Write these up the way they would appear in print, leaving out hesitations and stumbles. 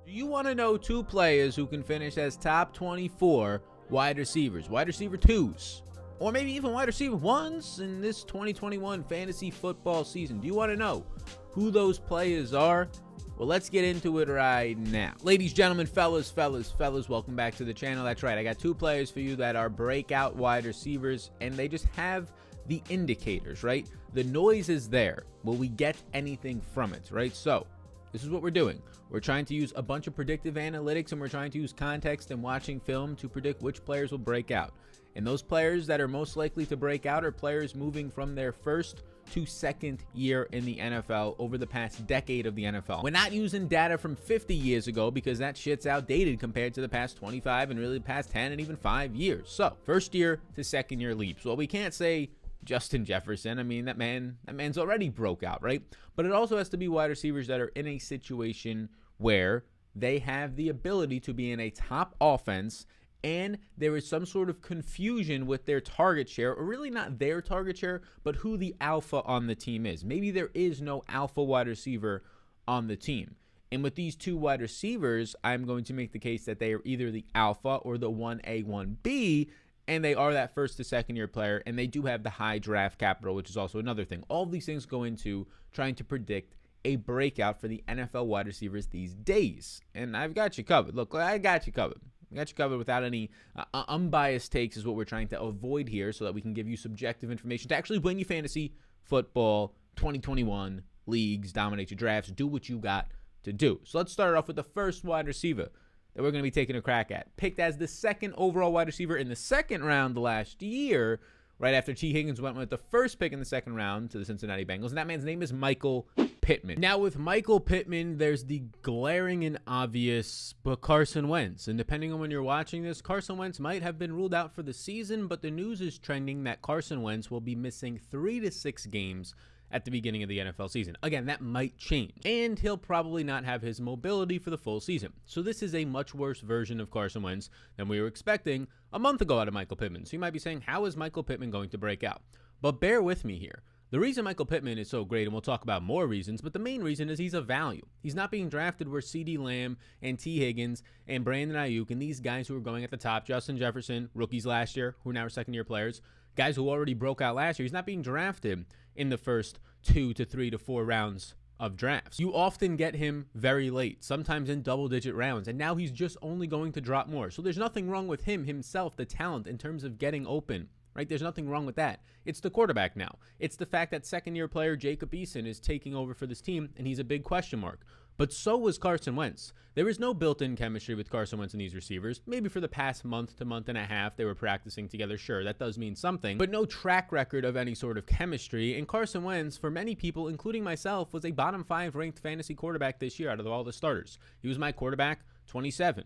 Do you want to know two players who can finish as top 24 wide receivers, wide receiver twos, or maybe even wide receiver ones in this 2021 fantasy football season? Do you want to know who those players are? Well, let's get into it right now. Ladies, gentlemen, fellas, welcome back to the channel. That's right, I got two players for you that are breakout wide receivers, and they just have the indicators, right? The noise is there. Will we get anything from it, right? So this is what we're doing. We're trying to use a bunch of predictive analytics, and we're trying to use context and watching film to predict which players will break out. And those players that are most likely to break out are players moving from their first to second year in the NFL over the past decade of the NFL. We're not using data from 50 years ago because that shit's outdated compared to the past 25 and really the past 10 and even 5 years. So first year to second year leaps. Well, we can't say Justin Jefferson. I mean, that man's already broke out, right? But it also has to be wide receivers that are in a situation where they have the ability to be in a top offense and there is some sort of confusion with their target share, or really not their target share, but who the alpha on the team is. Maybe there is no alpha wide receiver on the team. And with these two wide receivers, I'm going to make the case that they are either the alpha or the 1A, 1B, and they are that first to second year player, and they do have the high draft capital, which is also another thing. All of these things go into trying to predict a breakout for the NFL wide receivers these days. And I've got you covered. Look, I got you covered. I got you covered without any unbiased takes is what we're trying to avoid here so that we can give you subjective information to actually win your fantasy football 2021 leagues, dominate your drafts, do what you got to do. So let's start off with the first wide receiver that we're going to be taking a crack at. Picked as the second overall wide receiver in the second round last year, right after T. Higgins went with the first pick in the second round to the Cincinnati Bengals. And that man's name is Michael Pittman. Now, with Michael Pittman, there's the glaring and obvious, but Carson Wentz. And depending on when you're watching this, Carson Wentz might have been ruled out for the season, but the news is trending that Carson Wentz will be missing 3 to 6 games at the beginning of the NFL season. Again, that might change, and he'll probably not have his mobility for the full season. So this is a much worse version of Carson Wentz than we were expecting a month ago out of Michael Pittman. So you might be saying, how is Michael Pittman going to break out? But bear with me here. The reason Michael Pittman is so great, and we'll talk about more reasons, but the main reason is he's a value. He's not being drafted where CeeDee Lamb and T. Higgins and Brandon Ayuk and these guys who are going at the top, Justin Jefferson, rookies last year, who are now second-year players, guys who already broke out last year. He's not being drafted in the first 2 to 3 to 4 rounds of drafts. You often get him very late, sometimes in double-digit rounds, and now he's just only going to drop more. So there's nothing wrong with him himself, the talent, in terms of getting open. Right? There's nothing wrong with that. It's the quarterback now. It's the fact that second-year player Jacob Easton is taking over for this team, and he's a big question mark. But so was Carson Wentz. There is no built-in chemistry with Carson Wentz and these receivers. Maybe for the past month to month and a half, they were practicing together. Sure, that does mean something, but no track record of any sort of chemistry. And Carson Wentz, for many people, including myself, was a bottom 5 ranked fantasy quarterback this year out of all the starters. He was my quarterback 27.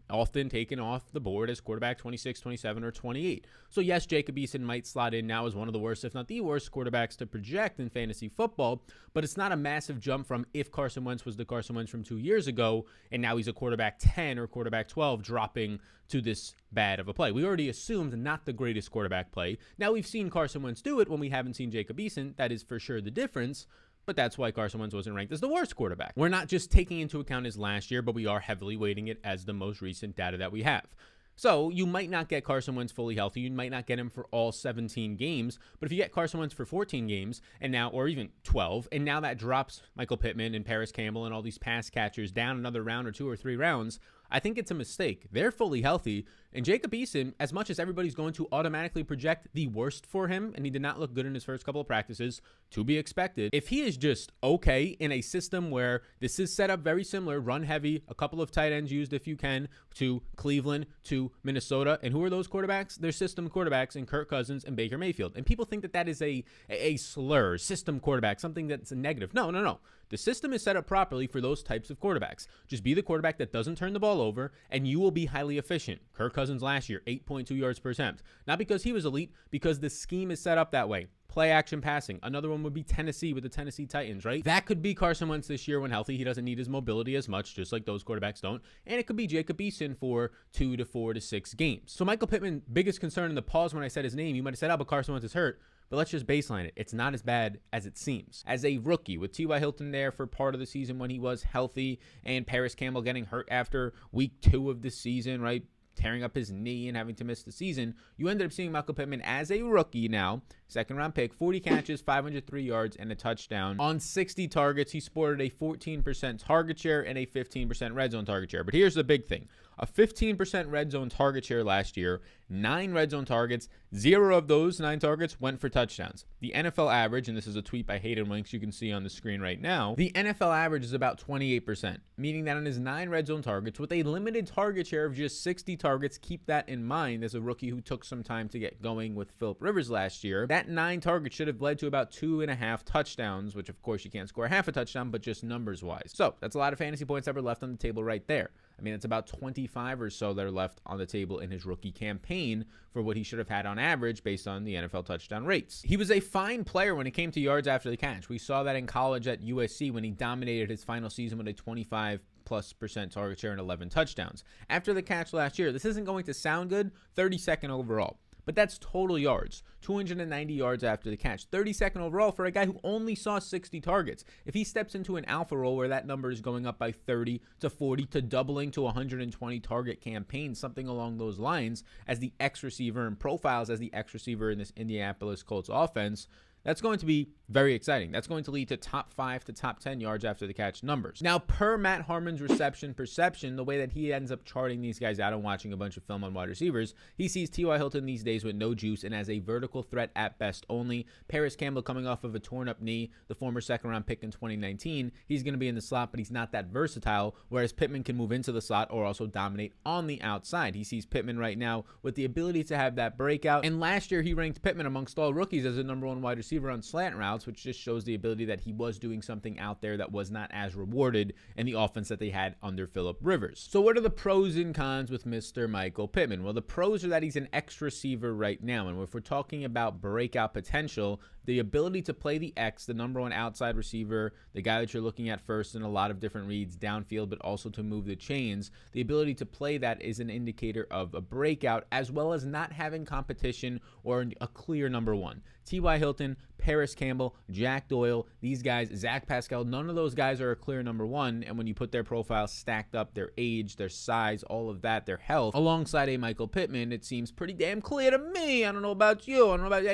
Often taken off the board as quarterback 26, 27, or 28. So yes, Jacob Easton might slot in now as one of the worst, if not the worst, quarterbacks to project in fantasy football, but it's not a massive jump from if Carson Wentz was the Carson Wentz from 2 years ago, and now he's a quarterback 10 or quarterback 12, dropping to this bad of a play. We already assumed not the greatest quarterback play. Now we've seen Carson Wentz do it when we haven't seen Jacob Easton. That is for sure the difference. But that's why Carson Wentz wasn't ranked as the worst quarterback. We're not just taking into account his last year, but we are heavily weighting it as the most recent data that we have. So you might not get Carson Wentz fully healthy. You might not get him for all 17 games. But if you get Carson Wentz for 14 games, and now, or even 12, and now that drops Michael Pittman and Paris Campbell and all these pass catchers down another round or 2 or 3 rounds, I think it's a mistake. They're fully healthy. And Jacob Easton, as much as everybody's going to automatically project the worst for him, and he did not look good in his first couple of practices, to be expected, if he is just okay in a system where this is set up very similar, run heavy, a couple of tight ends used if you can, to Cleveland, to Minnesota, and who are those quarterbacks? They're system quarterbacks in Kirk Cousins and Baker Mayfield. And people think that that is a slur, system quarterback, something that's a negative. No. The system is set up properly for those types of quarterbacks. Just be the quarterback that doesn't turn the ball over, and you will be highly efficient. Kirk Cousins last year, 8.2 yards per attempt. Not because he was elite, because the scheme is set up that way. Play action passing. Another one would be Tennessee with the Tennessee Titans, right? That could be Carson Wentz this year when healthy. He doesn't need his mobility as much, just like those quarterbacks don't. And it could be Jacob Easton for 2 to 4 to 6 games. So Michael Pittman, biggest concern in the pause when I said his name, you might have said, oh, but Carson Wentz is hurt. but let's just baseline it. It's not as bad as it seems. As a rookie, with T.Y. Hilton there for part of the season when he was healthy, and Paris Campbell getting hurt after week 2 of the season, right? Tearing up his knee and having to miss the season, you ended up seeing Michael Pittman as a rookie now, second-round pick, 40 catches, 503 yards, and a touchdown. On 60 targets, he sported a 14% target share and a 15% red zone target share. But here's the big thing. A 15% red zone target share last year, 9 red zone targets, 0 of those 9 targets went for touchdowns. The NFL average, and this is a tweet by Hayden Winks you can see on the screen right now, the NFL average is about 28%, meaning that on his 9 red zone targets, with a limited target share of just 60 targets, keep that in mind as a rookie who took some time to get going with Phillip Rivers last year, that 9 targets should have led to about 2.5 touchdowns, which of course you can't score half a touchdown, but just numbers-wise. So that's a lot of fantasy points that were left on the table right there. I mean, it's about 25 or so that are left on the table in his rookie campaign for what he should have had on average based on the NFL touchdown rates. He was a fine player when it came to yards after the catch. We saw that in college at USC when he dominated his final season with a 25+% target share and 11 touchdowns. After the catch last year, this isn't going to sound good, 32nd overall. But that's total yards, 290 yards after the catch, 32nd overall for a guy who only saw 60 targets. If he steps into an alpha role where that number is going up by 30 to 40 to doubling to 120 target campaign, something along those lines, as the X receiver and profiles as the X receiver in this Indianapolis Colts offense, that's going to be very exciting. That's going to lead to top 5 to top 10 yards after the catch numbers. Now, per Matt Harmon's reception perception, the way that he ends up charting these guys out and watching a bunch of film on wide receivers, he sees T.Y. Hilton these days with no juice and as a vertical threat at best only. Paris Campbell coming off of a torn up knee, the former second-round pick in 2019. He's going to be in the slot, but he's not that versatile, whereas Pittman can move into the slot or also dominate on the outside. He sees Pittman right now with the ability to have that breakout, and last year he ranked Pittman amongst all rookies as a number 1 wide receiver on slant routes, which just shows the ability that he was doing something out there that was not as rewarded in the offense that they had under Phillip Rivers. So what are the pros and cons with Mr. Michael Pittman? Well, the pros are that he's an X receiver right now, and if we're talking about breakout potential, the ability to play the X, the number 1 outside receiver, the guy that you're looking at first in a lot of different reads downfield, but also to move the chains, the ability to play that is an indicator of a breakout, as well as not having competition or a clear number 1. T.Y. Hilton, Paris Campbell, Jack Doyle, these guys, Zach Pascal, none of those guys are a clear number 1, and when you put their profiles stacked up, their age, their size, all of that, their health, alongside a Michael Pittman, it seems pretty damn clear to me. I don't know about you. I don't know about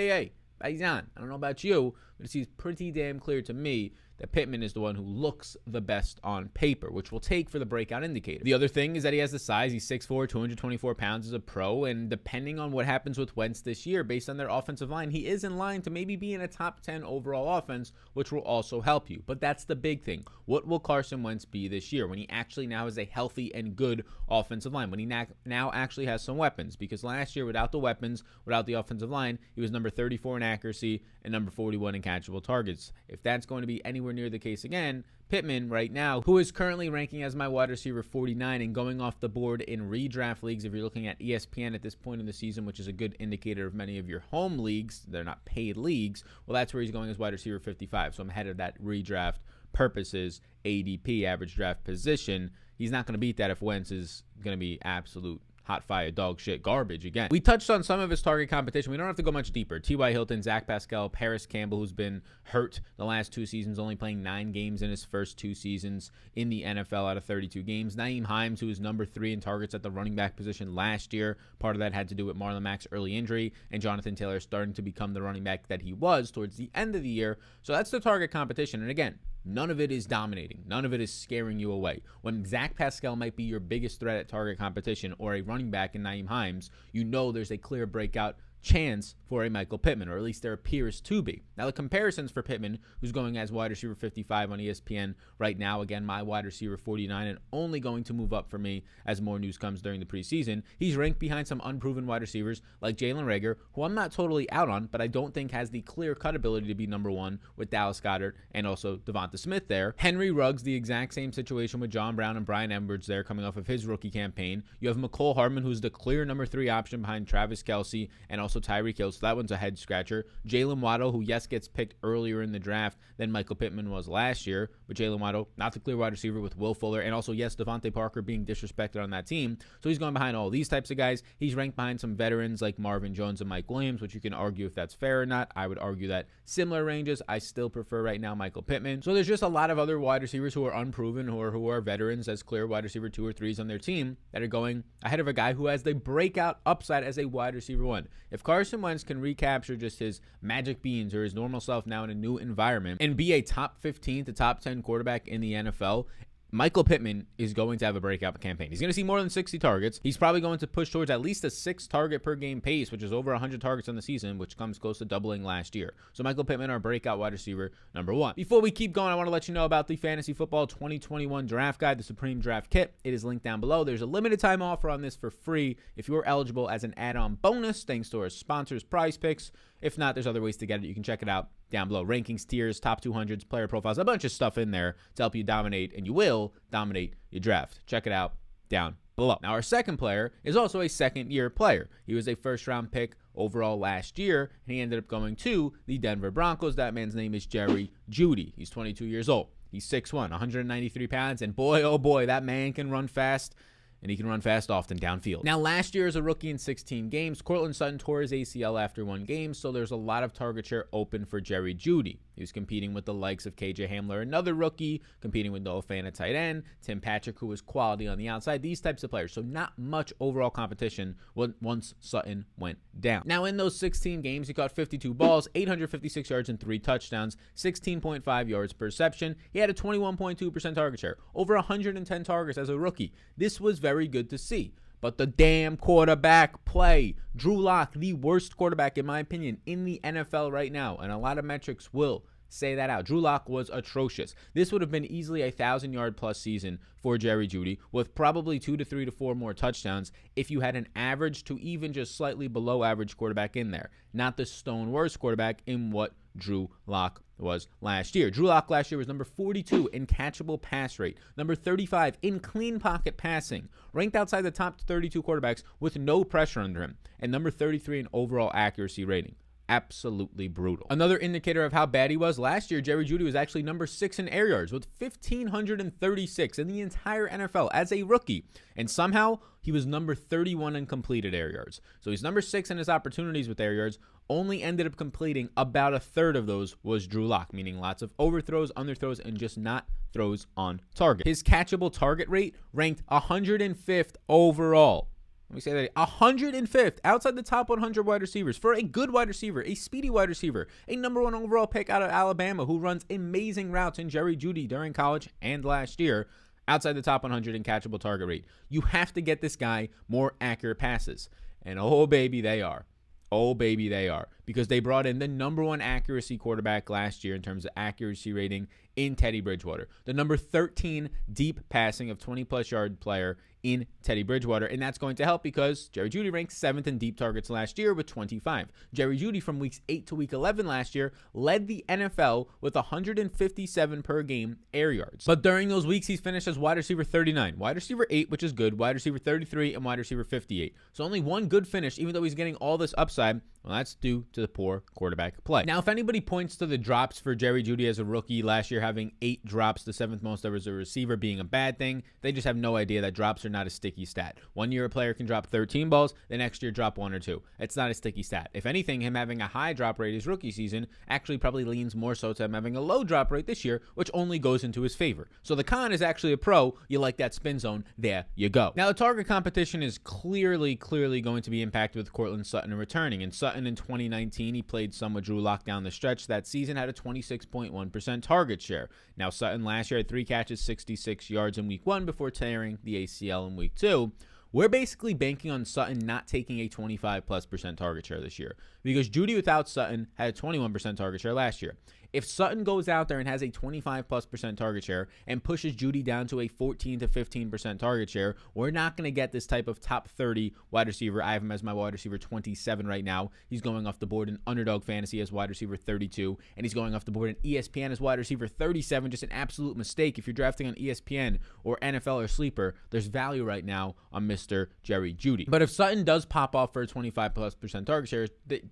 I don't know about you, but it seems pretty damn clear to me that Pittman is the one who looks the best on paper, which we'll take for the breakout indicator. The other thing is that he has the size. He's 6'4", 224 pounds as a pro, and depending on what happens with Wentz this year, based on their offensive line, he is in line to maybe be in a top 10 overall offense, which will also help you. But that's the big thing. What will Carson Wentz be this year when he actually now has a healthy and good offensive line, when he now actually has some weapons? Because last year, without the weapons, without the offensive line, he was number 34 in accuracy and number 41 in catchable targets. If that's going to be anywhere near the case again, Pittman right now, who is currently ranking as my wide receiver 49 and going off the board in redraft leagues, if you're looking at ESPN at this point in the season, which is a good indicator of many of your home leagues, they're not paid leagues, well, that's where he's going as wide receiver 55. So I'm ahead of that redraft purposes, ADP, average draft position. He's not going to beat that if Wentz is going to be absolute hot fire, dog shit, garbage again. We touched on some of his target competition. We don't have to go much deeper. T.Y. Hilton, Zach Pascal, Paris Campbell, who's been hurt the last 2 seasons, only playing 9 games in his first 2 seasons in the NFL out of 32 games. Nyheim Hines, who was number 3 in targets at the running back position last year. Part of that had to do with Marlon Mack's early injury, and Jonathan Taylor starting to become the running back that he was towards the end of the year. So that's the target competition. And again, none of it is dominating. None of it is scaring you away. When Zach Pascal might be your biggest threat at target competition or a running back in Nyheim Hines, you know there's a clear breakout chance for a Michael Pittman, or at least there appears to be. Now, the comparisons for Pittman, who's going as wide receiver 55 on ESPN right now, again, my wide receiver 49, and only going to move up for me as more news comes during the preseason. He's ranked behind some unproven wide receivers like Jalen Reagor, who I'm not totally out on, but I don't think has the clear-cut ability to be number 1 with Dallas Goedert and also Devonta Smith there. Henry Ruggs, the exact same situation with John Brown and Brian Edwards there coming off of his rookie campaign. You have McCole Hardman, who's the clear number 3 option behind Travis Kelce and also also Tyreek Hill, so that one's a head scratcher. Jaylen Waddle, who, yes, gets picked earlier in the draft than Michael Pittman was last year, but Jaylen Waddle, not the clear wide receiver with Will Fuller, and also, yes, Devontae Parker being disrespected on that team. So he's going behind all these types of guys. He's ranked behind some veterans like Marvin Jones and Mike Williams, which you can argue if that's fair or not. I would argue that similar ranges. I still prefer right now Michael Pittman. So there's just a lot of other wide receivers who are unproven or who are veterans as clear wide receiver 2 or 3s on their team that are going ahead of a guy who has the breakout upside as a wide receiver 1. If Carson Wentz can recapture just his magic beans or his normal self now in a new environment and be a top 15 to top 10 quarterback in the NFL, Michael Pittman is going to have a breakout campaign. He's going to see more than 60 targets. He's probably going to push towards at least a 6 target per game pace, which is over 100 targets on the season, which comes close to doubling last year. So Michael Pittman, our breakout wide receiver number 1. Before we keep going, I want to let you know about the Fantasy Football 2021 Draft Guide, the Supreme Draft Kit. It is linked down below. There's a limited time offer on this for free if you're eligible as an add-on bonus thanks to our sponsors, Prize Picks. If not, there's other ways to get it. You can check it out down below. Rankings, tiers, top 200s, player profiles, a bunch of stuff in there to help you dominate, and you will dominate your draft. Check it out down below. Now, our second player is also a second-year player. He was a first-round pick overall last year, and he ended up going to the Denver Broncos. That man's name is Jerry Judy. He's 22 years old. He's 6'1", 193 pounds, and boy, oh boy, that man can run fast. And he can run fast often downfield. Now, last year as a rookie in 16 games, Cortland Sutton tore his ACL after 1 game, so there's a lot of target share open for Jerry Judy. He was competing with the likes of KJ Hamler, another rookie, competing with Noah Fant at tight end, Tim Patrick, who was quality on the outside, these types of players. So not much overall competition once Sutton went down. Now, in those 16 games, he caught 52 balls, 856 yards, and 3 touchdowns, 16.5 yards per reception. He had a 21.2% target share, over 110 targets as a rookie. This was very good to see. But the damn quarterback play. Drew Lock, the worst quarterback, in my opinion, in the NFL right now. And a lot of metrics will say that out. Drew Lock was atrocious. This would have been easily a 1,000-yard plus season for Jerry Judy, with probably 2 to 3 to 4 more touchdowns if you had an average to even just slightly below average quarterback in there. Not the stone worst quarterback in what Drew Lock was last year. Drew Lock last year was number 42 in catchable pass rate, number 35 in clean pocket passing, ranked outside the top 32 quarterbacks with no pressure under him, and number 33 in overall accuracy rating. Absolutely brutal. Another indicator of how bad he was, last year, Jerry Judy was actually number 6 in air yards with 1,536 in the entire NFL as a rookie. And somehow, he was number 31 in completed air yards. So he's number 6 in his opportunities with air yards, only ended up completing about a third of those was Drew Lock, meaning lots of overthrows, underthrows, and just not throws on target. His catchable target rate ranked 105th overall. Let me say that 105th outside the top 100 wide receivers for a good wide receiver, a speedy wide receiver, a number 1 overall pick out of Alabama who runs amazing routes in Jerry Judy during college and last year, outside the top 100 in catchable target rate. You have to get this guy more accurate passes. And oh, baby, they are. Oh, baby, they are. Because they brought in the number 1 accuracy quarterback last year in terms of accuracy rating in Teddy Bridgewater. The number 13 deep passing of 20-plus yard player in Teddy Bridgewater. And that's going to help because Jerry Judy ranked 7th in deep targets last year with 25. Jerry Judy from weeks 8 to week 11 last year led the NFL with 157 per game air yards. But during those weeks, he's finished as wide receiver 39, wide receiver 8, which is good, wide receiver 33, and wide receiver 58. So only one good finish, even though he's getting all this upside. Well, that's due to the poor quarterback play. Now, if anybody points to the drops for Jerry Judy as a rookie last year, having 8 drops, the 7th most ever as a receiver, being a bad thing, they just have no idea that drops are not a sticky stat. 1 year a player can drop 13 balls, the next year drop 1 or 2. It's not a sticky stat. If anything, him having a high drop rate his rookie season actually probably leans more so to him having a low drop rate this year, which only goes into his favor. So the con is actually a pro. You like that spin zone, there you go. Now, the target competition is clearly going to be impacted with Cortland Sutton returning. And Sutton in 2019, he played some with Drew Lock down the stretch. That season had a 26.1% target share. Now, Sutton last year had 3 catches, 66 yards in week 1 before tearing the ACL in week 2. We're basically banking on Sutton not taking a 25+% target share this year because Judy without Sutton had a 21% target share last year. If Sutton goes out there and has a 25+% target share and pushes Judy down to a 14 to 15% target share, we're not going to get this type of top 30 wide receiver. I have him as my wide receiver 27 right now. He's going off the board in Underdog Fantasy as wide receiver 32, and he's going off the board in ESPN as wide receiver 37. Just an absolute mistake. If you're drafting on ESPN or NFL or Sleeper, there's value right now on Mr. Jerry Judy. But if Sutton does pop off for a 25+% target share,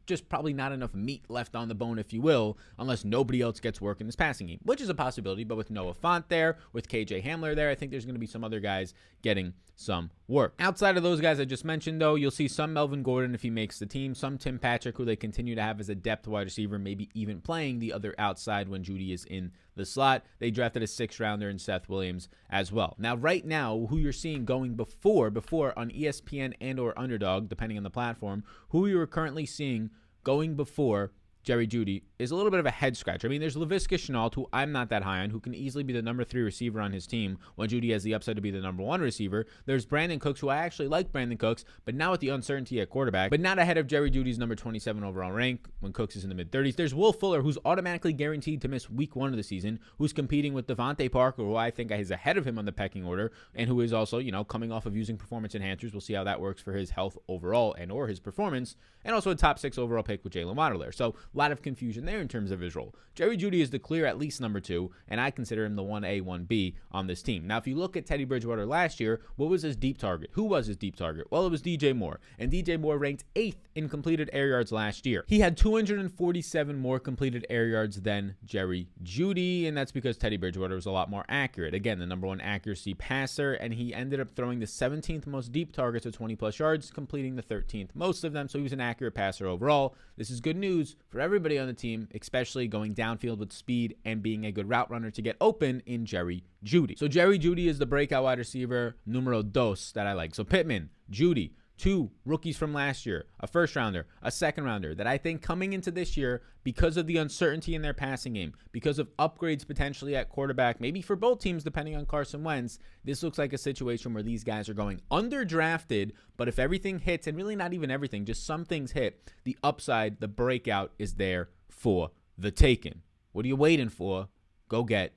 just probably not enough meat left on the bone, if you will, unless nobody else gets work in this passing game, which is a possibility. But with Noah Fant there, with KJ Hamler there, I think there's going to be some other guys getting some work. Outside of those guys I just mentioned, though, you'll see some Melvin Gordon if he makes the team, some Tim Patrick, who they continue to have as a depth wide receiver, maybe even playing the other outside when Judy is in the slot. They drafted a 6th-rounder in Seth Williams as well. Now, right now, who you're seeing going before on ESPN and or Underdog, depending on the platform, who you are currently seeing going before Jerry Judy is a little bit of a head scratcher. I mean, there's Laviska Shenault, who I'm not that high on, who can easily be the number 3 receiver on his team when Judy has the upside to be the number 1 receiver. There's Brandon Cooks, who I actually like Brandon Cooks, but now with the uncertainty at quarterback, but not ahead of Jerry Judy's number 27 overall rank when Cooks is in the mid-30s. There's Will Fuller, who's automatically guaranteed to miss week 1 of the season, who's competing with Devontae Parker, who I think is ahead of him on the pecking order, and who is also, coming off of using performance enhancers. We'll see how that works for his health overall and or his performance, and also a top 6 overall pick with Jaylen Waddle there. So a lot of confusion there in terms of his role. Jerry Judy is the clear at least number 2, and I consider him the 1A, 1B on this team. Now, if you look at Teddy Bridgewater last year, what was his deep target? Who was his deep target? Well, it was DJ Moore, and DJ Moore ranked 8th in completed air yards last year. He had 247 more completed air yards than Jerry Judy, and that's because Teddy Bridgewater was a lot more accurate. Again, the number 1 accuracy passer, and he ended up throwing the 17th most deep targets of 20+ yards, completing the 13th most of them, so he was an accurate passer overall. This is good news for everybody on the team, especially going downfield with speed and being a good route runner to get open in Jerry Judy. So Jerry Judy is the breakout wide receiver numero 2 that I like. So Pittman, Judy, 2 rookies from last year, a 1st-rounder, a 2nd-rounder that I think coming into this year, because of the uncertainty in their passing game, because of upgrades potentially at quarterback, maybe for both teams depending on Carson Wentz, this looks like a situation where these guys are going underdrafted, but if everything hits, and really not even everything, just some things hit, the upside, the breakout is there for the taking. What are you waiting for? Go get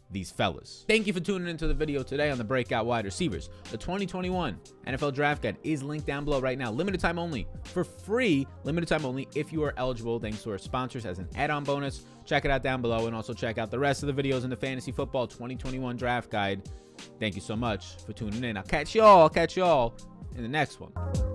these fellas. Thank you for tuning into the video today on the Breakout Wide Receivers. The 2021 NFL Draft Guide is linked down below right now. Limited time only. For free, limited time only if you are eligible, thanks to our sponsors as an add-on bonus. Check it out down below, and also check out the rest of the videos in the Fantasy Football 2021 Draft Guide. Thank you so much for tuning in. I'll catch y'all in the next one.